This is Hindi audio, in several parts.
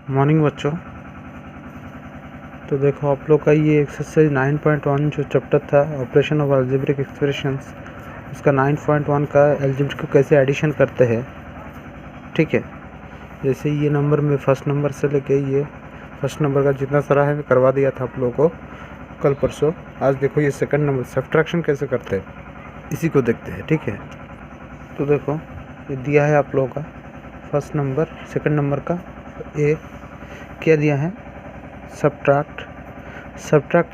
मॉर्निंग बच्चों। तो देखो आप लोग का ये एक्सरसाइज 9.1 जो चैप्टर था ऑपरेशन ऑफ अलजेब्रिक एक्सप्रेशंस, उसका 9.1 का अलजेब्रिक को कैसे एडिशन करते हैं। ठीक है, जैसे ये नंबर में फर्स्ट नंबर से लेके ये फर्स्ट नंबर का जितना सारा है मैं करवा दिया था आप लोगों को कल परसों। आज देखो ये सेकंड नंबर सब्ट्रैक्शन कैसे करते हैं इसी को देखते हैं। ठीक है, तो देखो ये दिया है आप लोगों का फर्स्ट नंबर सेकंड नंबर का ए क्या दिया है, सब्ट्रैक्ट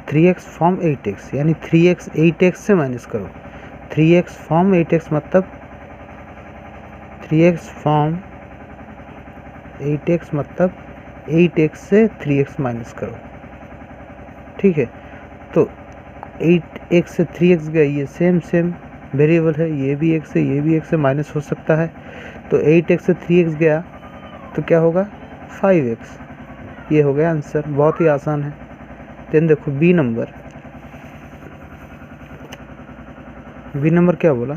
3x फ्रॉम 8x, यानी 3x 8x से माइनस करो। 3x फ्रॉम 8x मतलब 3x फ्रॉम 8x मतलब 8x से 3x माइनस करो। ठीक है, तो 8x से 3x गया, ये सेम वेरिएबल है, ये भी x से ये भी x से माइनस हो सकता है। तो 8x से 3x गया तो क्या होगा 5x। ये हो गया आंसर, बहुत ही आसान है। देन देखो बी नंबर क्या बोला,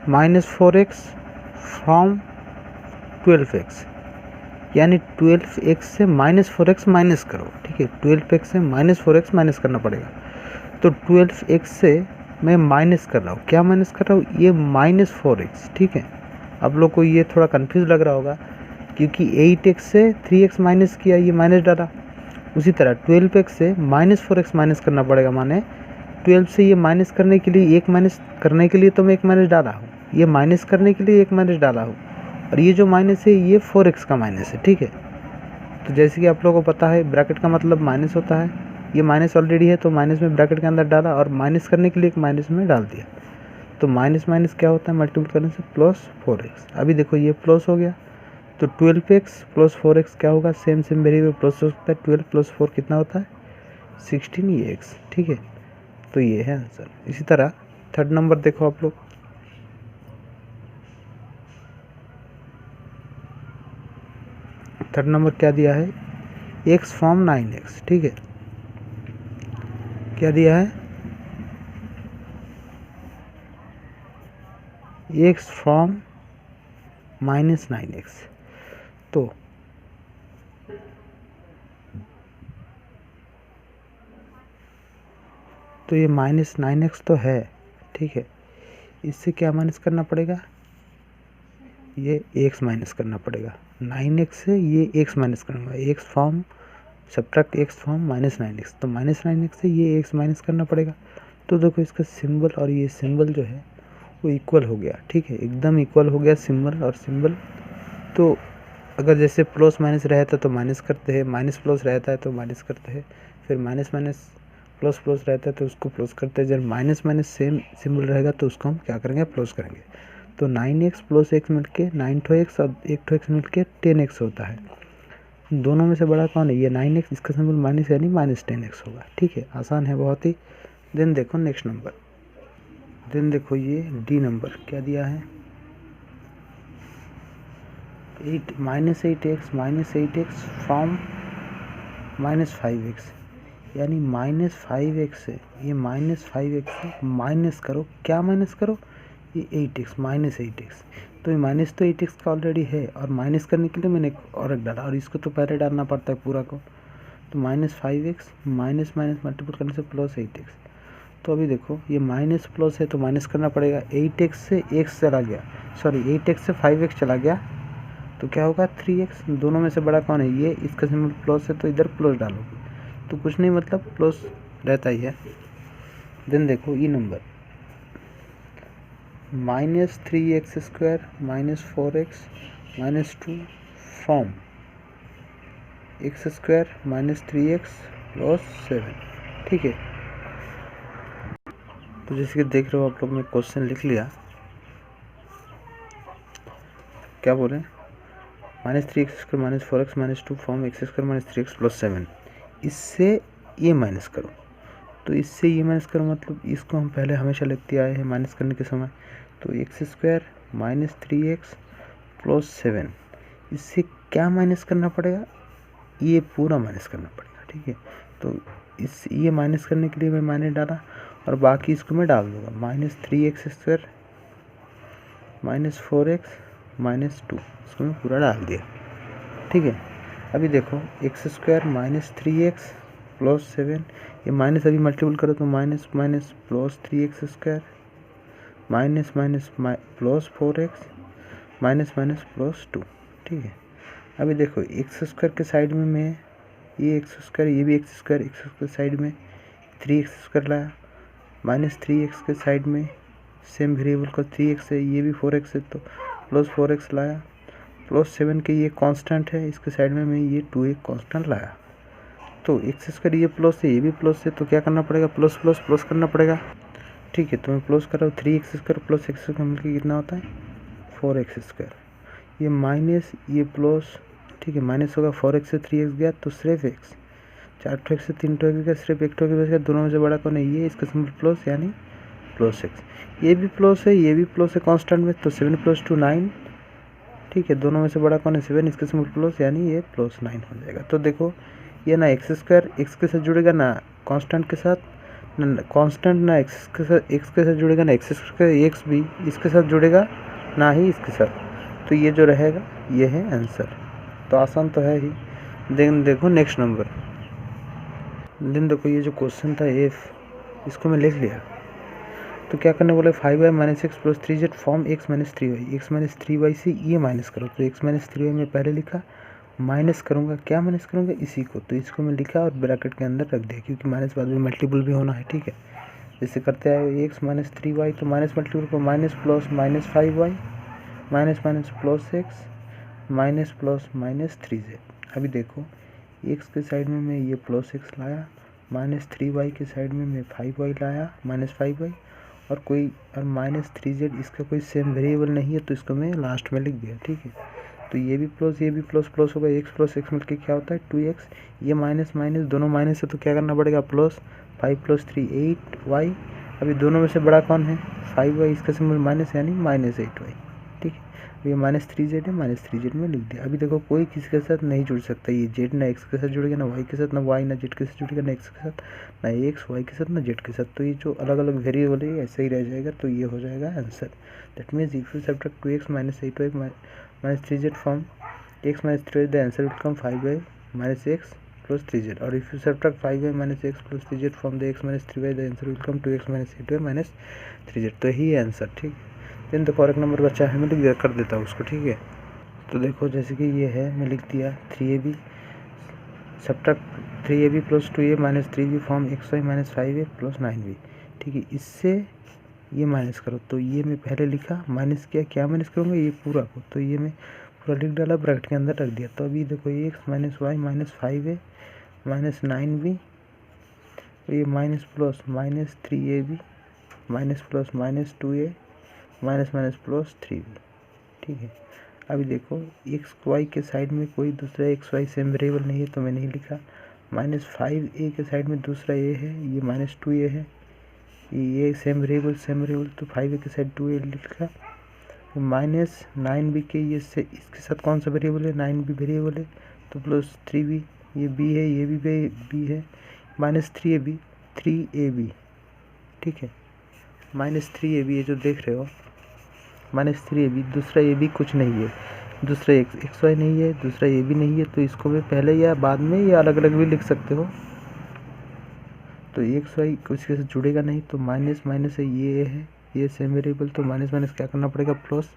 -4x फ्रॉम 12x, यानी 12x से -4x माइनस करो। ठीक है, 12x से -4x माइनस करना पड़ेगा। तो 12x से मैं माइनस कर रहा हूँ, क्या माइनस कर रहा हूँ, ये -4x। ठीक है, आप लोग को ये थोड़ा कंफ्यूज लग रहा होगा क्योंकि 8x से 3x माइनस किया, ये माइनस डाला। उसी तरह 12x से -4x माइनस करना पड़ेगा, माने 12 से ये माइनस करने के लिए एक माइनस करने के लिए तो मैं एक माइनस डाला हूँ, ये माइनस करने के लिए एक माइनस डाला हूँ, और ये जो माइनस है ये 4x का माइनस है। ठीक है, तो जैसे कि आप लोगों को पता है ब्रैकेट का मतलब माइनस होता है, ये माइनस ऑलरेडी है तो माइनस में ब्रैकेट के अंदर डाला और माइनस करने के लिए एक माइनस में डाल दिया। तो माइनस माइनस क्या होता है, मल्टीप्लाई करने से +4x। अभी देखो ये प्लस हो गया, तो 12x + 4x क्या होगा, सेम वेरिएबल प्लस हो सकता है। 12 + 4 कितना होता है 16, ये x। ठीक है, तो ये है आंसर। इसी तरह थर्ड नंबर देखो आप लोग, थर्ड नंबर क्या दिया है, x फ्रॉम 9x। ठीक है, क्या दिया है, x फ्रॉम -9x। तो ये -9x तो है। ठीक है, इससे क्या माइनस करना पड़ेगा, ये x माइनस करना पड़ेगा। 9x से ये x माइनस करना पड़ेगा, x from subtract x from -9x, तो -9x से ये x माइनस करना पड़ेगा। तो देखो इसका सिंबल और ये सिंबल जो है वो इक्वल हो गया। ठीक है, एकदम इक्वल हो गया सिंबल और सिंबल। तो अगर जैसे प्लस माइनस रहता तो माइनस करते हैं, माइनस प्लस रहता है तो माइनस करते हैं, फिर माइनस माइनस प्लस प्लस रहता है तो उसको प्लस करते हैं। जब माइनस माइनस सेम सिंबल रहेगा तो उसको हम क्या करेंगे, प्लस करेंगे। तो 9x + x मिलके 9x और 1x मिलके 10x होता है। दोनों में से बड़ा कौन है, ये 9x, इसका सिंबल माइनस यानी -10x होगा। ठीक है, आसान है बहुत ही। देन देखो नेक्स्ट नंबर, देन देखो ये डी नंबर क्या दिया है, -8x फ्रॉम -5x, यानी -5x से ये -5x से माइनस करो, क्या माइनस करो, ये 8x -8x। तो ये माइनस तो 8x का ऑलरेडी है और माइनस करने के लिए मैंने एक और एक डाला और इसको तो पहले डालना पड़ता है पूरा को। तो -5x माइनस माइनस मल्टीप्लाई करने से +8x। तो अभी देखो ये माइनस प्लस है तो माइनस करना पड़ेगा। 8x से x चला गया, सॉरी 8x से 5x चला गया तो क्या होगा 3x। दोनों में से बड़ा कौन है, ये, इसका सिंबल प्लस है तो इधर प्लस डालोगे तो कुछ नहीं, मतलब प्लस रहता ही है। देन देखो ई number, -3x² -4x -2 from x² -3x + 7। ठीक है, तो जैसे कि देख रहे हो आप लोग, मैं क्वेश्चन लिख लिया। क्या बोले, -3x² -4x -2 from x² -3x + 7। इससे ये माइनस करो, तो इससे ये माइनस करो मतलब इसको हम पहले हमेशा लिखते आए हैं माइनस करने के समय। तो x² -3x + 7, इससे क्या माइनस करना पड़ेगा, ये पूरा माइनस करना पड़ेगा। ठीक है, तो इस ये माइनस करने के लिए मैं माइनस डाला और बाकी इसको मैं डाल दूंगा, -3x² -4x -2, इसको मैं पूरा डाल दिया। ठीक है, अभी देखो x square minus 3x plus 7, ये माइनस अभी मल्टीपल करो तो minus minus plus 3x square minus minus plus 4x minus minus plus 2। ठीक है, अभी देखो एक्स स्क्वायर के साइड में मैं ये एक्स स्क्वायर, ये भी एक्स स्क्वायर साइड में 3x स्क्वायर लाया, माइनस 3x के साइड में सेम वेरिएबल का 3x है, ये भी 4x है तो प्लस 4x लाया, प्लस 7 के ये कांस्टेंट है, इसके साइड में मैं ये 2 एक कांस्टेंट लाया। तो एक्स स्क्वायर ये प्लस है, ये भी प्लस है, तो क्या करना पड़ेगा, प्लस प्लस प्लस करना पड़ेगा। ठीक है, तो मैं प्लस कर रहा हूँ, 3x square plus x square मिलकर कितना होता है 4x स्क्वायर, ये माइनस ये प्लस। ठीक है, माइनस होगा 4x से 3x गया तो सिर्फ x, 4x से 3x गया सिर्फ एक बच गया, दोनों में से बड़ा कौन है ये, इसका सिंबल प्लस यानी प्लस x, ये भी प्लस है ये भी प्लस है कांस्टेंट में, तो 7 + 2 9। ठीक है, दोनों में से बड़ा कौन है 7, इसका सिंबल प्लस यानी ये +9 हो जाएगा। तो देखो ये ना एक्स स्क्वायर एक्स के साथ जुड़ेगा ना कांस्टेंट के साथ, ना कांस्टेंट ना एक्स के साथ जुड़ेगा, ना एक्स स्क्वायर एक्स भी इसके साथ जुड़ेगा ना ही इसके साथ, तो ये जो रहेगा ये है आंसर। तो आसान तो है ही। देन देखो नेक्स्ट नंबर, देन देखो ये जो क्वेश्चन था एफ, इसको मैं लिख लिया, तो क्या करने बोले 5y - x + 3z form x - 3y, x - 3y से ये माइनस करो, तो x - 3y मैं पहले लिखा, माइनस करूँगा, क्या माइनस करूँगा इसी को, तो इसको मैं लिखा और ब्रैकेट के अंदर रख दिया, क्योंकि माइनस बाद में मल्टीपल भी होना है। ठीक है, जैसे करते आए x - 3y, तो माइनस मल्टीपल को minus plus -5y minus minus plus x minus plus -3z। अभी देखो x के साइड में मैं ये प्लस x लाया, -3y के साइड में मैं 5y लाया -5y, और -3z इसका कोई सेम वेरिएबल नहीं है, तो इसको मैं लास्ट में लिख दिया। ठीक है, तो ये भी प्लस प्लस होगा, x + x मिलकर क्या होता है 2x, ये माइनस माइनस दोनों माइनस है, तो क्या करना पड़ेगा प्लस 5 + 3 8y। अभी दोनों में से बड़ा कौन है 5y, इसका सिंबल माइनस यानी -8y। ठीक है, ये -3z है, -3z में लिख दिया। अभी देखो कोई किसी के साथ नहीं जुड़ सकता, ये z ना x के साथ जुड़ेगा, ना y के साथ, ना y ना z के साथ जुड़ेगा, ना x के साथ, ना x y के साथ, ना z के साथ, तो ये जो अलग अलग वेरिएबल है ऐसे ही रह जाएगा, तो ये हो जाएगा answer. That means if you subtract 2x - 8y - 3z from x - 3y, the answer will come 5y - x + 3z, और if you subtract 5y - x + 3z from the x - 3y, the answer will come 2x - 8y - 3z, तो यही आंसर। ठीक, देन तो करेक्ट नंबर बचा है, मैं लिख कर देता हूँ उसको। ठीक है, तो देखो जैसे कि ये है, मैं लिख दिया 3ab subtract 3ab + 2a - 3b from xy - 5a + 9b। ठीक है, इससे ये माइनस करो, तो ये मैं पहले लिखा, माइनस किया, क्या माइनस करूँगा ये पूरा को, तो ये मैं पूरा लिख डाला, ब्रैकेट के अंदर रख दिया। तो अभी देखो ये x - y - 5a - 9b, तो ये minus plus -3ab minus plus -2a minus minus plus 3b। ठीक है, अभी देखो एक्स वाई के साइड में कोई दूसरा एक्स वाई सेम वेरिएबल नहीं है, तो मैं नहीं लिखा। -5a के साइड में दूसरा a है, ये -2a है, ये सेम वेरिएबल तो 5a के साइड 2a लिखा। -9b के ये से इसके साथ कौन सा वेरिएबल है 9b वेरिएबल है, तो प्लस 3b, ये b है, ये भी b है, -3ab 3ab। ठीक है, -3ab ये जो देख रहे हो -3ab, दूसरा ए भी कुछ नहीं है, दूसरा एक्स वाई नहीं है, दूसरा ए भी नहीं है, तो इसको मैं पहले या बाद में या अलग अलग भी लिख सकते हो। तो एक्स वाई कुछ के साथ जुड़ेगा नहीं, तो माइनस माइनस है, ये सेम वेरिएबल, तो माइनस माइनस क्या करना पड़ेगा प्लस।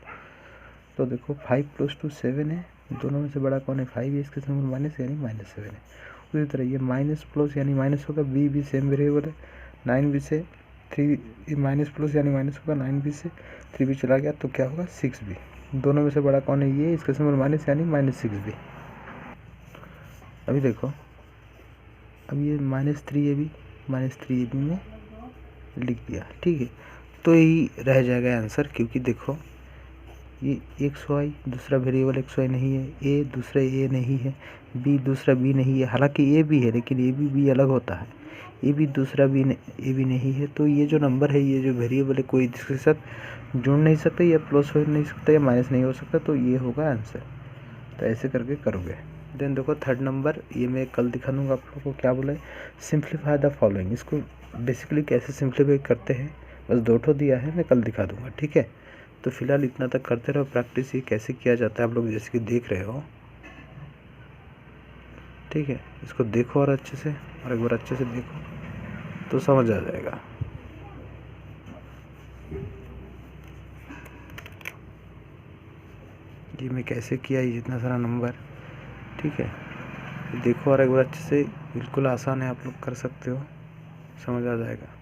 तो देखो 5 + 2 7 है, दोनों में से बड़ा कौन है 5 है, इसके सिंबल माइनस यानी -7 है। उसी तरह ये माइनस प्लस यानी माइनस होगा, बी भी सेम वेरिएबल है, 9b से 3 माइनस प्लस यानी माइनस होगा, 9b से 3b चला गया, तो क्या होगा 6b। दोनों में से बड़ा कौन है ये, इसका सिंबल माइनस यानी -6b। अभी देखो, अब ये -3ab में लिख दिया। ठीक है, तो यही रह जाएगा आंसर, क्योंकि देखो ये एक्स वाई दूसरा वेरिएबल एक्स वाई नहीं है, ए दूसरा ए नहीं है, बी दूसरा बी नहीं है, हालांकि ए भी है लेकिन ए भी अलग होता है, ए भी दूसरा बी ए भी नहीं है। तो ये जो नंबर है, ये जो वेरिएबल है, कोई इसके साथ जुड़ नहीं सकता, या प्लस हो नहीं सकता, या माइनस नहीं हो सकता, तो ये होगा आंसर। तो ऐसे करके करोगे। देन देखो थर्ड नंबर, ये मैं कल दिखा दूँगा आप लोगों को, क्या बोला है सिंप्लीफाई द फॉलोइंग। इसको बेसिकली कैसे सिंप्लीफाई करते हैं, बस 2 ठो दिया है, मैं कल दिखा दूँगा। ठीक है, तो फिलहाल इतना तक करते रहो प्रैक्टिस, ये कैसे किया जाता है आप लोग जैसे कि देख रहे हो। ठीक है, इसको देखो और अच्छे से, और एक बार अच्छे से देखो तो समझ आ जाएगा। ये मैं कैसे किया ये इतना सारा नंबर, ठीक है, देखो और एक बार अच्छे से, बिल्कुल आसान है, आप लोग कर सकते हो, समझ आ जाएगा।